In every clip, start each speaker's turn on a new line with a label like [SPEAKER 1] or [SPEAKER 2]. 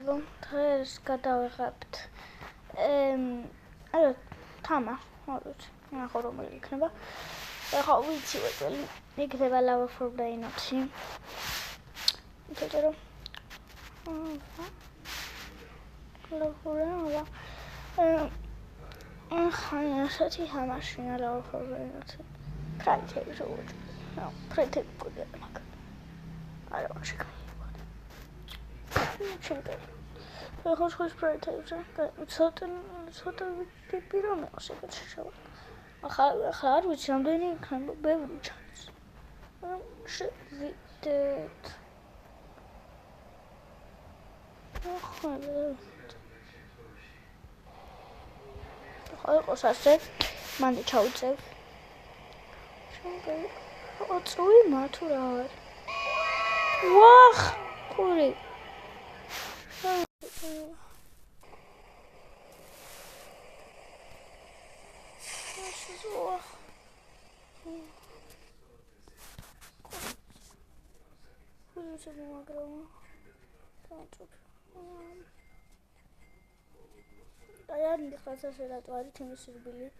[SPEAKER 1] დღეს გადავიღებთ თამა, მოდით, ნახო რომელი იქნება. ეხლა ვიცი ვეწელი, იქნება Lava for Brain-ი. იტყვი Lava for Brain-ი. ახლა ასეთი თამაშია Lava for Brain-ი. ფრაითები როგორც. ფრაითები გქონდა მაგ. არა მაშინ ჩეკე. ახლა ხოს ფრაითებზე. ცოტა ტიპი რომეო შეგეჩშავა. ახლა არ ვიცი რამდენი იქნება, ბევრი ჩანს. შევიდეთ. ახლა იყოს ასე, მანდ ჩავწევ. წვი მათუ რა არის? ვახ, ყური. Dayan di casa sera tu hari temi sirbili.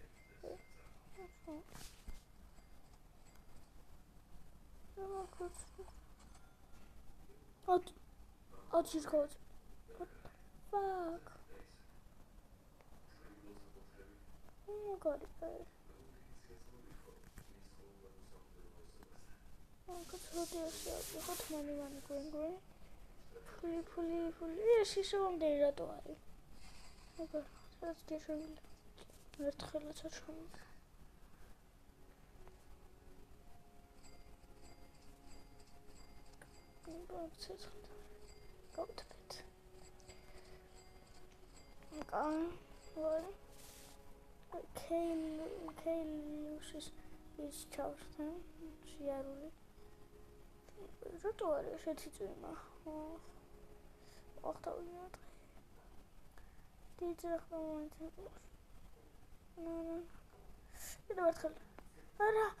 [SPEAKER 1] Out she's called. What the fuck? Oh my god, it's bad. Oh, got so yourself. You got money going. Fully. Yes, she's so on there at all. Okay, let's get her. Let's touch her. Go to bed. Okay, Lucy's Charleston. She had really. What are you doing? What are you doing? Did you want to? No. You know what? I know.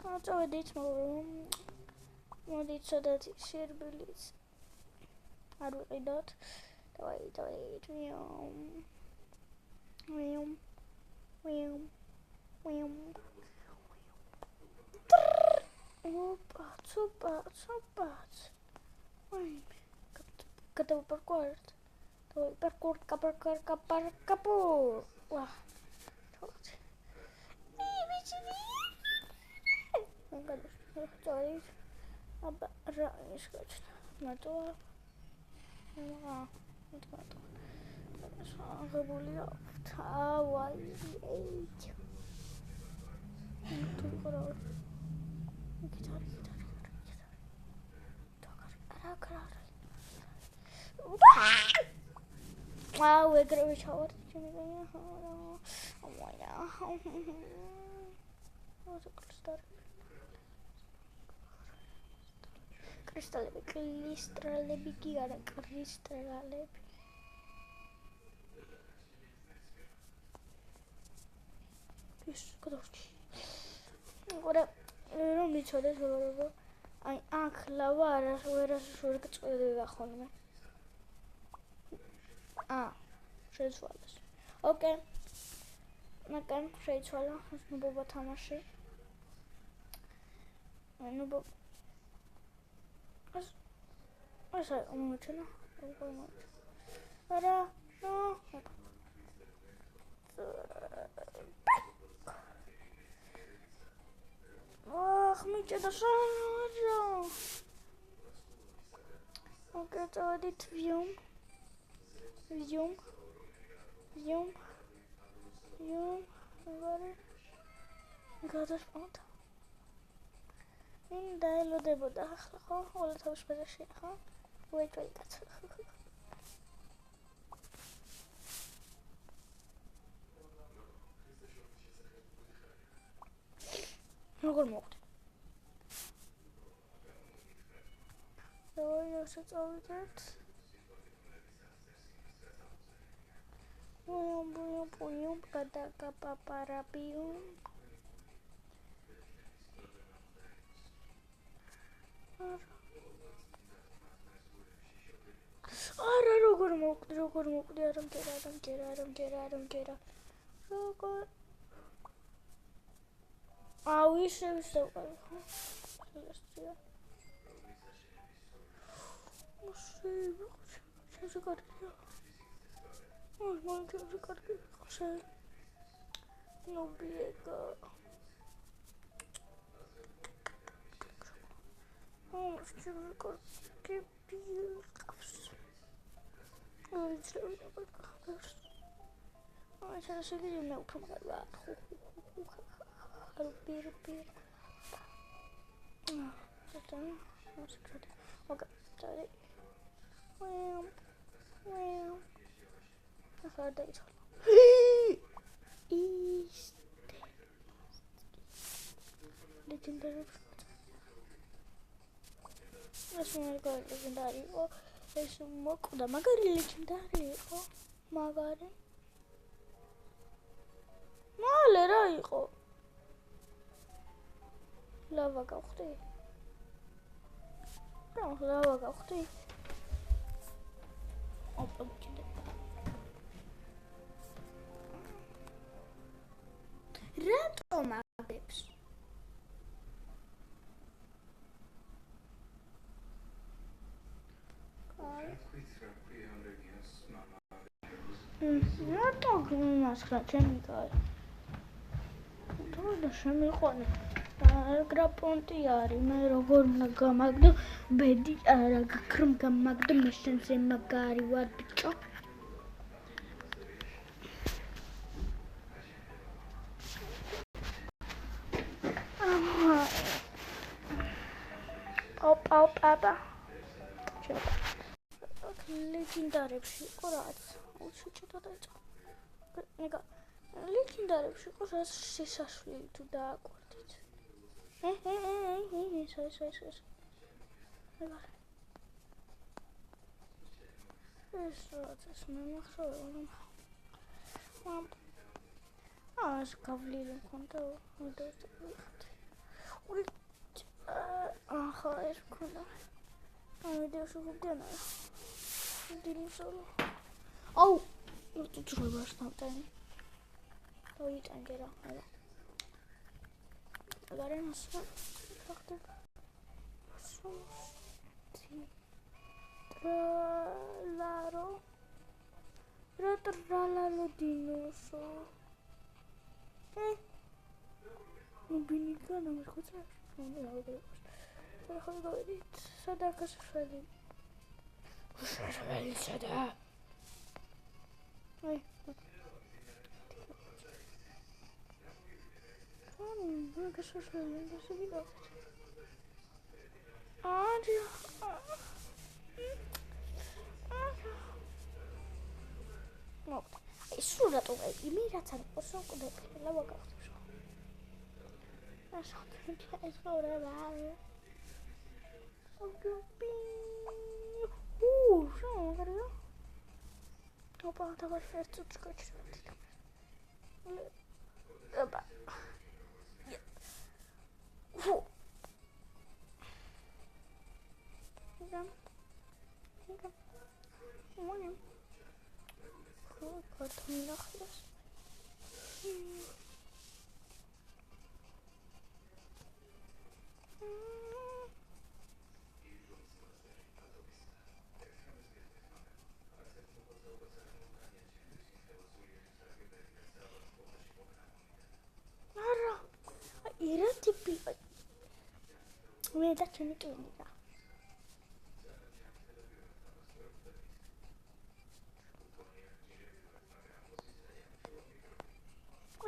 [SPEAKER 1] I'll do it tomorrow. Want it so that it should release. I really don't. Wait. Super. Wait. Got the parkour. Parkour. Wow. I'm gonna sorry. Wow, we're gonna reach out. Oh my god. What's a good start? Crystallebi ki ara crystallebi. Godorchi. Ora რომ მიცოდეს როგორ აი აქ ლავა ვერას შორ გწყვეტდება ხოლმე. შეიცვალეს. ოკეი. მაგან შეიცვალა ნუბობა თამაში. What's that? I'm going to no. Ach, mit der Schau. Okay, so die Vium. Got das Sport. In დაელოდებოდა ახლა ხო ყველა თავის ბაზაში ხო wait კაცო როგორ მოხდა ასე წავიდეთ ბუიუმ გადაკაპაპარაპიუმ როგორ მოკვდი არ მგერა როგორ აუ ისე ვიყავი ხო შესწია შევზე კარგია შევზე კარგი ხე ნობიეგა შევზე კარგი ბილკავს აი შეიძლება მე უფრო მაგარ Пир. Это Окей, sorry. Legendary. Legendary. Oh, es un moco da magari legendary. Oh, magari. Male რა იყო. Lava გავხდი. Lava გავხდი. ოპა კიდე. რატომ აგებს? რატომ გიმასხა ჩემი კაცი? და შემიყვანე გრაპონტი არის მე როგორ უნდა გამაგდო ბედი არა გაქრმ გამაგდო მე შენზე მაგარი ვარ ბიჭო ოპა ლეგენდარებში იყო რაც უჩი ჩატა დაიწყო ნიკა ლეგენდარებში იყო რაც შესაშველი თუ დააკვირდით ეს რაც მე მახსოვე ეს გავლილი მქონდა ახლა ეს მქონდა ვიდეოში ვიგდანა დინოსავრო აუ თუ ძროებას დამტანი ოიტანგერა არა გარემოსა ხახტე სუსტი ტრალარო რატრალალო დინოსო ნუბინიკა ნამხოცა ახლა გავიდით სადა გასაშველი სადა აი ну что ж я не видел ну что то имеется просто куда лава как-то а что это скоро что говорю опа давай это скачать опа Фу. Моня. Как там нахрен? Ара. Ира типи. მე და ჩემი კლინიკა.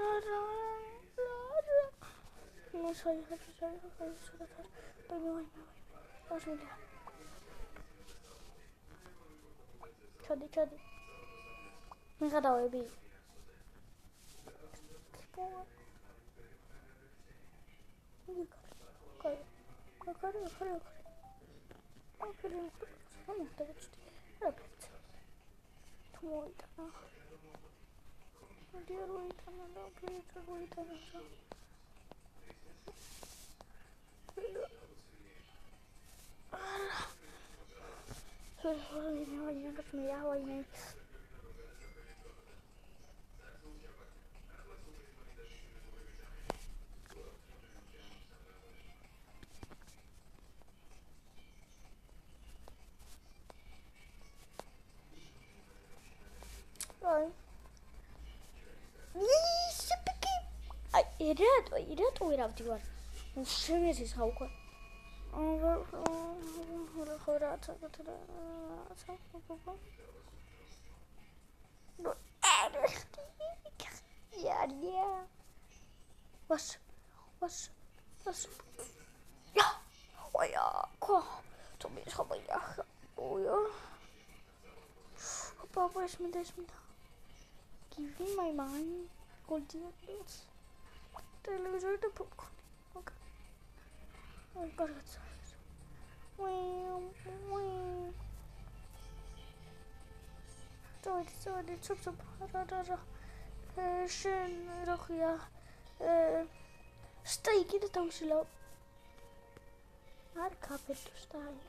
[SPEAKER 1] არა. ნუ შეიძლება. ბაბაი. ასულა. ჩადი. მე გადავები. Короче. რატო ვერ ავდივარ? შემეცის ხა უკვე. ხო რაცა. Yeah. Was? Ja. Oh ja, komm. Du bist aber ja. Oh ja. Papa ist mit das mit. Give me my mind. Gold diamonds. Television to popcorn. Okay. Oh, got it. Sorry, chop. Schön, doch ja. Steig in der Tausche. Har kapet style.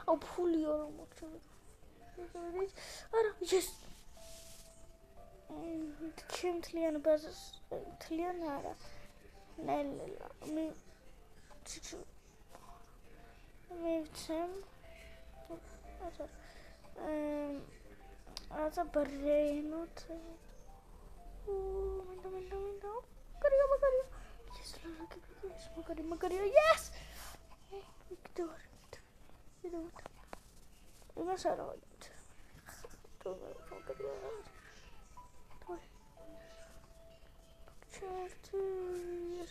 [SPEAKER 1] Oh, fully or yes. Kim tlian bazas tlian ara. Nella me Tim. As a brain. Yes! We can do it. We do it. We must have it. Don't forget it. Yes,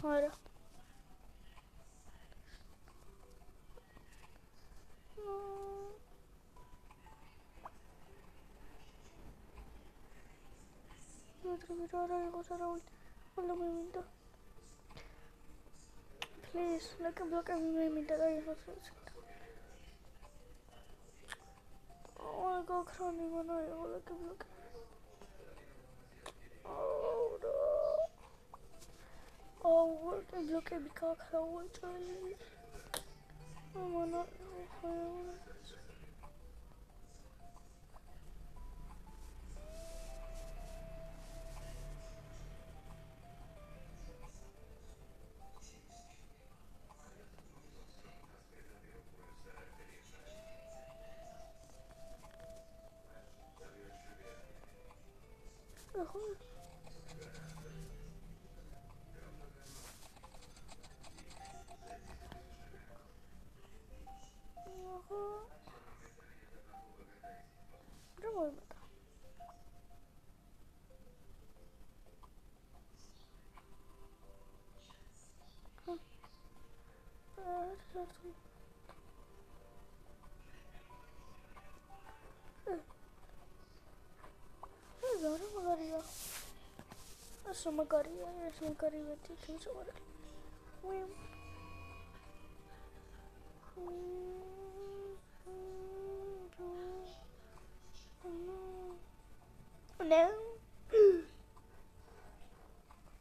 [SPEAKER 1] Hara. Please, like a block every minute. Oh my god, crying when I like a block. Oh no. Oh, what a block every cock. Aman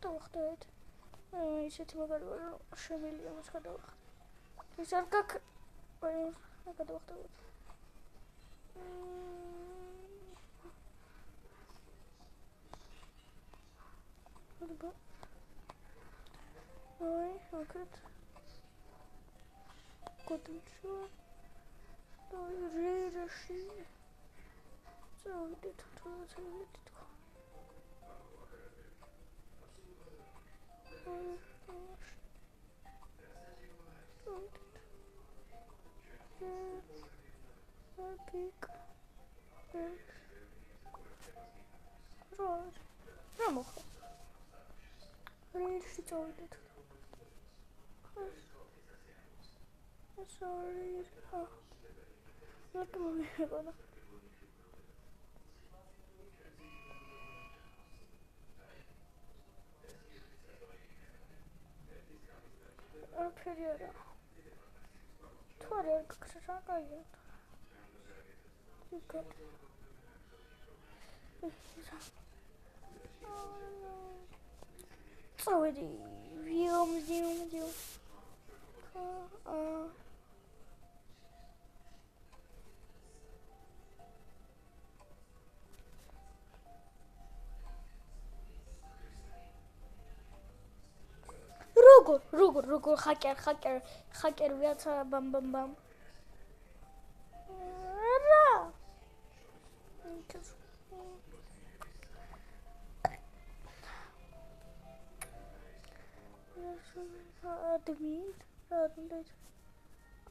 [SPEAKER 1] დავახტოვეთ. ისეთი მაგარი ვარ, რომ შემიძლია მას გადავახტო. ის არ გაქვს. რა გადავახტოვოთ. Akıt. Kodumcu. Reyreşi. Zavide tutuyor, zavide tutuyor. Pik. Ramok. Reyreşi zavide tutuyor. Sorry. Look at me. Period. Tore kışaka ya. Dikkat. Sorry. Video. Rugur, hacker, viața, bam. Ra!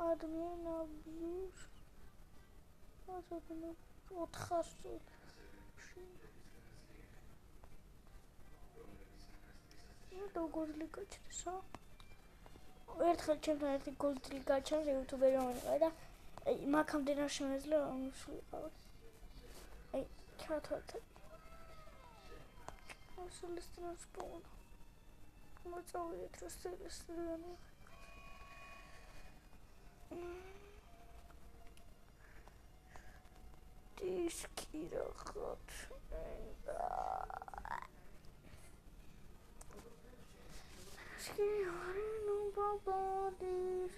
[SPEAKER 1] Admin abuse. Admin 400. და გოლდი გაჩნდა. ერთხელ ჩემთან ერთი გოლდი გაჩნდა YouTube-ზე მომიყვა და მაგამდე რა შემეძლო ვიყავ. ჩათვალეთ. ასულისთან სპორტ. მოწოვეთ რუსეთიდან. დისკი რაღაც. No papa, this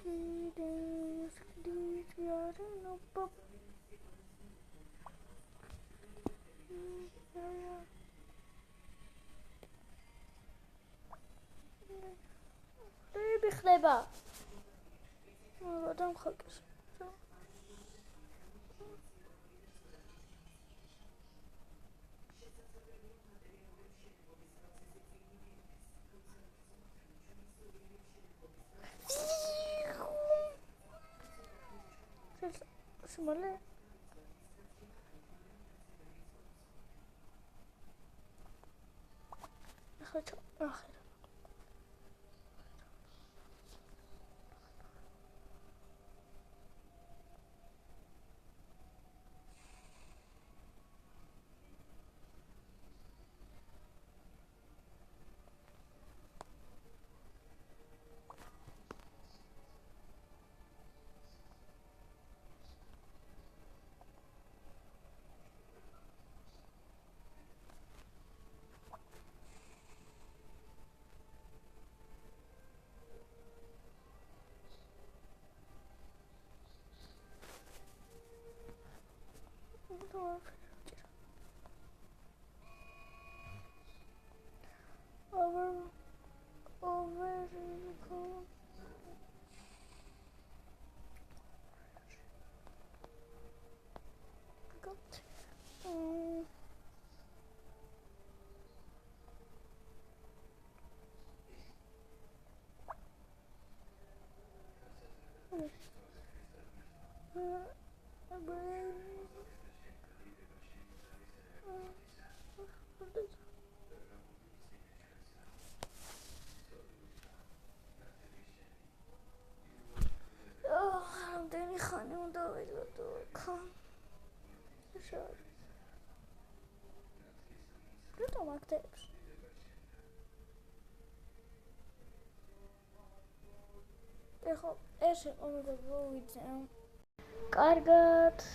[SPEAKER 1] no papa. Baby خلبا. آدم خاکش. شماله آخر რამდენი ხანი უნდა ვიდოდო აქ? რატომ აქტებს? ეხლა ეს იყო უნდა გავიძე. კარგად.